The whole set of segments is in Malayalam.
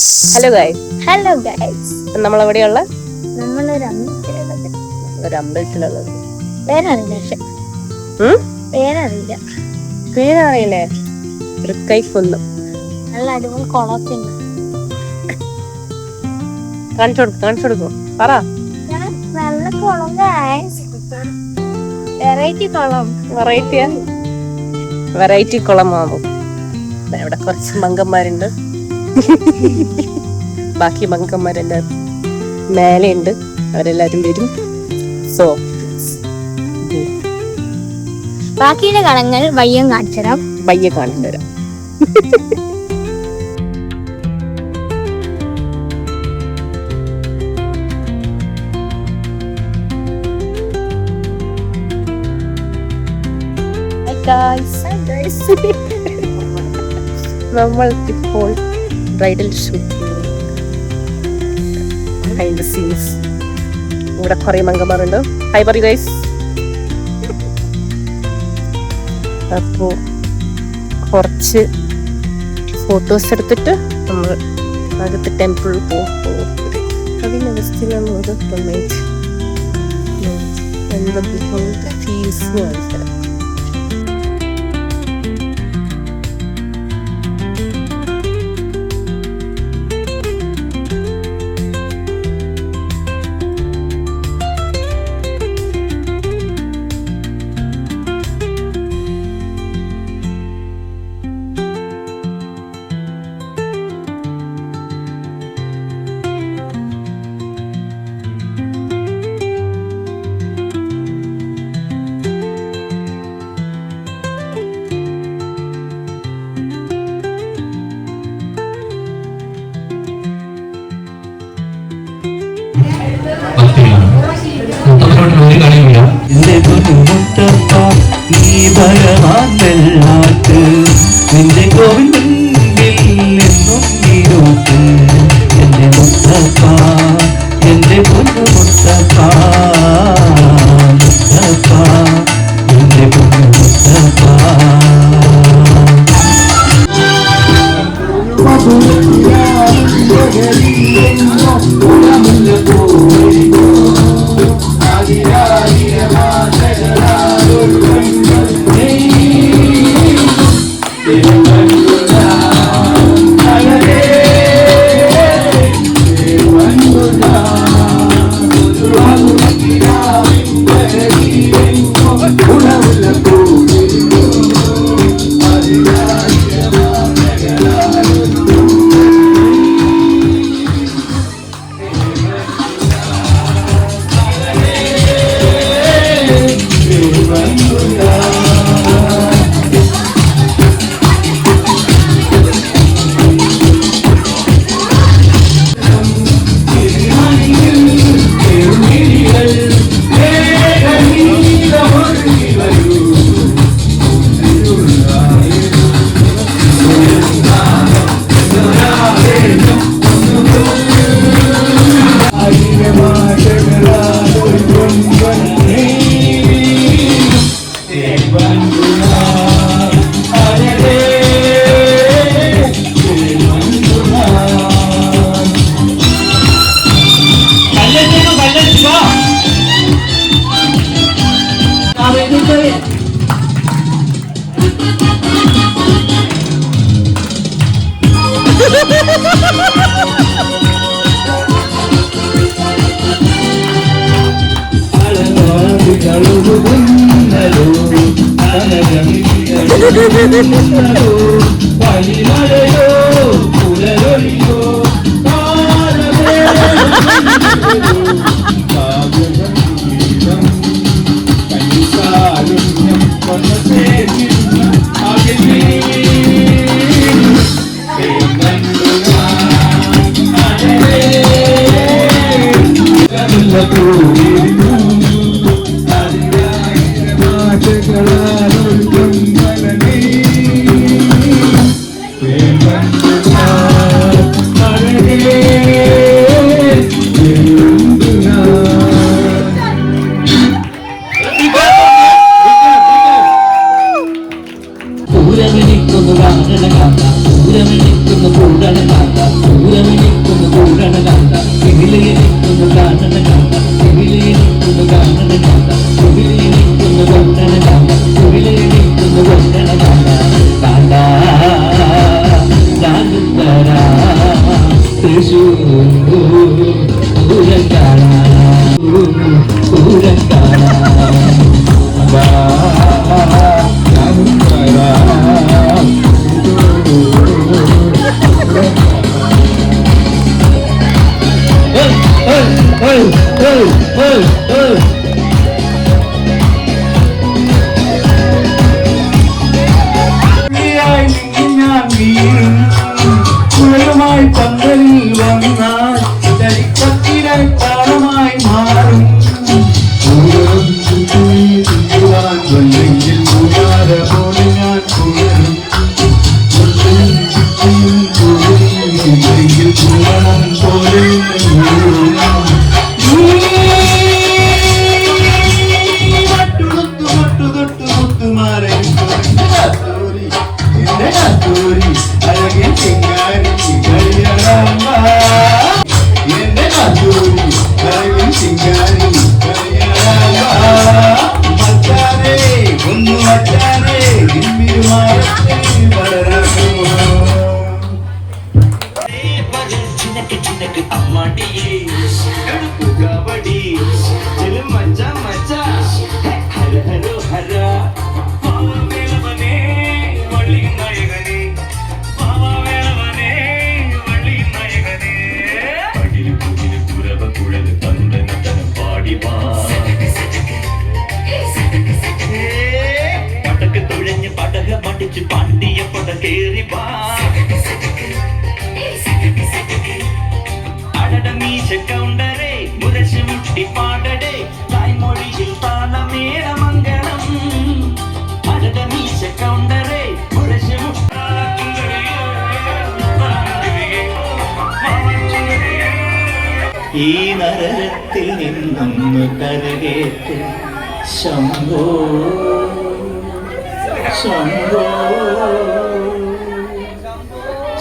Hello guys. ഹലോ ഗൈസ്, നമ്മളെവിടെയുള്ള നമ്മളൊരു അമ്പലത്തിലുള്ളത്. പേരറിയില്ല. പേരറിയില്ലേ? തൃക്കൈക്കുന്ന്. നല്ല അടിപൊളി കുളമൊക്കെ ഉണ്ട്. കാണിച്ചു കൊടുക്കും. പറ. നല്ല കുളം ഗൈസ്, വെറൈറ്റി കുളം. വെറൈറ്റി കുളമാകും. ഇവിടെ കുറച്ച് മങ്കന്മാരുണ്ട്. ബാക്കി മങ്കന്മാരെല്ലാം മേലെ ഉണ്ട്. അവരെല്ലാരും വരും. സോ ബാക്കിയുടെ കളങ്ങൾ വയ്യം കാണിച്ചുതരാം. വയ്യ കാണിച്ചു തരാം. നമ്മൾ ഇപ്പോൾ ബ്രൈഡൽ ഷൂട്ട്. ഇവിടെ കുറെ മങ്കന്മാരുണ്ട്. ഹൈ പറയൂ ഗൈസ്. അപ്പോ കുറച്ച് ഫോട്ടോസ് എടുത്തിട്ട് നമ്മൾ അകത്ത് ടെമ്പിളിൽ പോകും. ഫീസ് കാണിച്ചത്. നിന്റെ കോവിൽ എന്നും നീരോട്ട് എന്റെ മുത്തപ്പ, എന്റെ പൊന്നു മുത്തപ്പ, മുത്തപ്പ, എന്റെ പൊന്നു മുത്തപ്പ. കുവിലിരിക്കുന്നു കാണണ കാണ കുവിലിരിക്കുന്നു കാണണ കാണ കുവിലിരിക്കുന്നു കൊണ്ടണ കാണ കുവിലിരിക്കുന്നു കൊണ്ടണ കാണ കാണ ഞാനും വരാം തൃശൂർ പൂരം കാണാം പൂരം കാണാം വാ ഞാനും വരാം കുഴലുമായി പന്തലിൽ വന്നാൽ ചരിത്രത്തിലെ താളമായി മാറും വന്നെങ്കിൽ കൂടാര പോലെ ഞാൻ കുഴലും ിൽ കൂടണം പോലെ മുത്തുമാരെ അഴകിൽ ചിങ്കാരി കളിയറാമ്പ എന്റെ കാത്തൂരി അഴകിൽ ചിങ്കാരി കളിയറാമ്പ മച്ചാനെ ഒന്നു മച്ചാനെ നിമ്മിരുമാറത്തെ വളരാകുമോ അമ്മാടിയേ കബഡി മച്ചാ മച്ചാ ഹര ഹരോ ഹര പടക്ക് തുഴഞ്ഞ് പടക മടിച്ച് പാണ്ടിയ പട കേറി അടട മീശ കൗണ്ടറേ മുരശ് മുട്ടി പാടടേ തായ്മൊഴിയിൽ താളമേള മംഗളം അടട മീശ കൗണ്ടറേ മുരശ് ഈ നരകത്തിൽ നിന്നൊന്ന് കരകേറ്റ് ശംഭോ ശംഭോ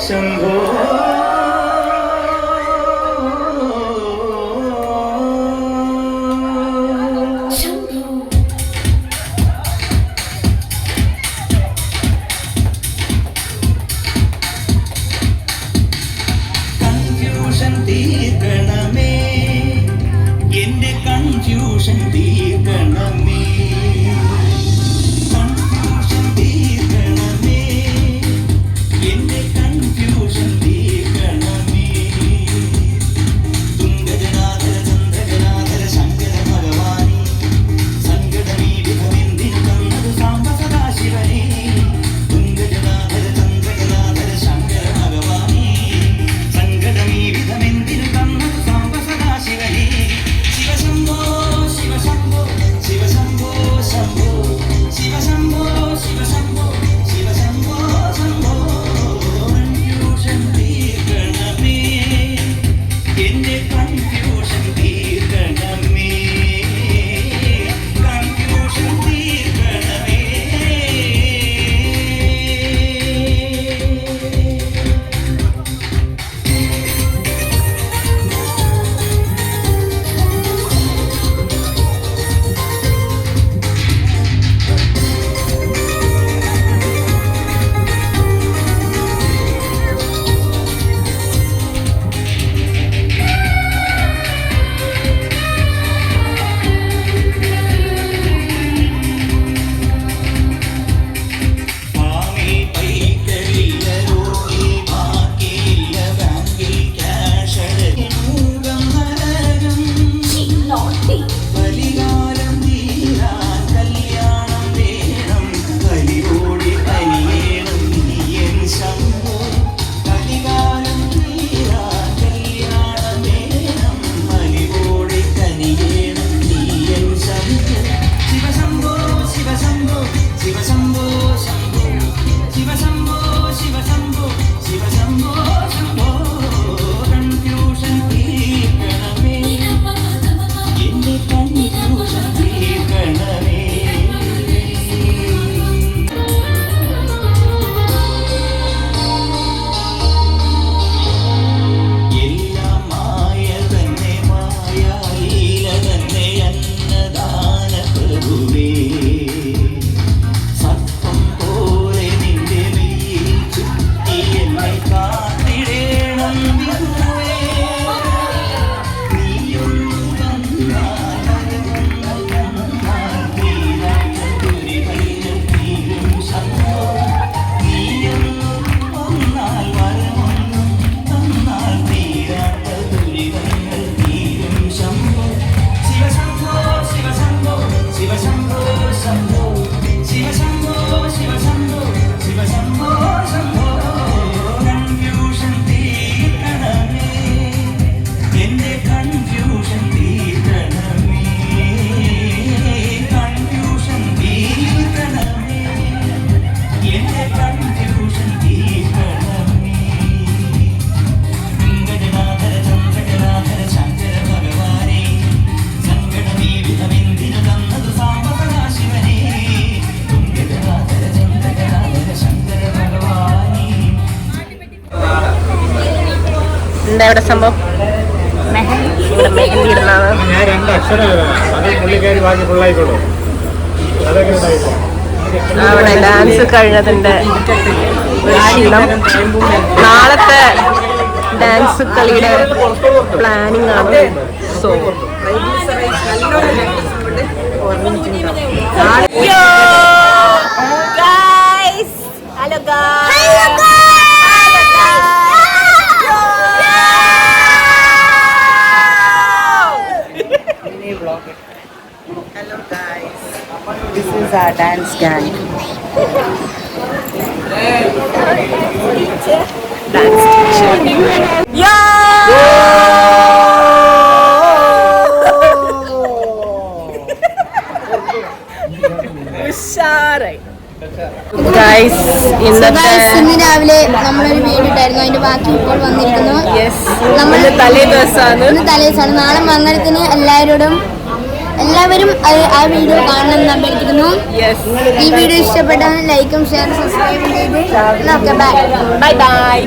ശംഭോ കൺഫ്യൂഷൻ തീർക്കണമേ എന്റെ കൺഫ്യൂഷൻ തീർക്കണമേ കൺഫ്യൂഷൻ തീർക്കണമേ എന്റെ കൺഫ്യൂഷൻ തീർക്കണമേ തുംഗജനാധര ചന്ദ്രജനാധര ശങ്കര ഭഗവാനി സങ്കടമീ വിധമെന്തിനു തന്നത് സാംബ സദാശിവനേ തുംഗജനാധര ചന്ദ്രജനാധര ശങ്കര ഭഗവാനി സങ്കടമീ വിധമെന്തിനു തന്നത് സാംബ സദാശിവനേ ശിവശംഭോ ശിവശംഭോ എന്താ ഇവിടെ സംഭവം? ഇവിടെ മെഹന്തി ഇടുന്നതാണ്. ഞാൻ 2 അക്ഷരം അത് പുള്ളിക്കാരി ബാക്കി ഫുള്ളായിക്കോളൂ. അതൊക്കെ ഉണ്ടായിപ്പോ അവിടെ ഡാൻസ് കഴിഞ്ഞതിന്റെ ഒരു ക്ഷീണം. നാളത്തെ ഡാൻസ് കളിയുടെ പ്ലാനിങ് ആണ്. So hello Hello guys, this is our dance gang. Dance guys, ഇന്നത്തെ ഇന്ന് രാവിലെ നമ്മളൊരു വീഡിയോ ഇട്ടായിരുന്നു, അതിന്റെ ബാക്കി ഇപ്പോൾ വന്നിരിക്കുന്നു. നമ്മള് തലേ ദിവസമാണ്. ഇന്ന് തലേദിവസമാണ്. നാളെ മംഗളത്തിന് എല്ലാവരും ആ വീഡിയോ കാണണമെന്ന് അഭ്യർത്ഥിക്കുന്നു. ഈ വീഡിയോ ഇഷ്ടപ്പെട്ടാൽ ലൈക്കും ഷെയറും സബ്സ്ക്രൈബും ചെയ്ത് നോക്കാം. Bye bye.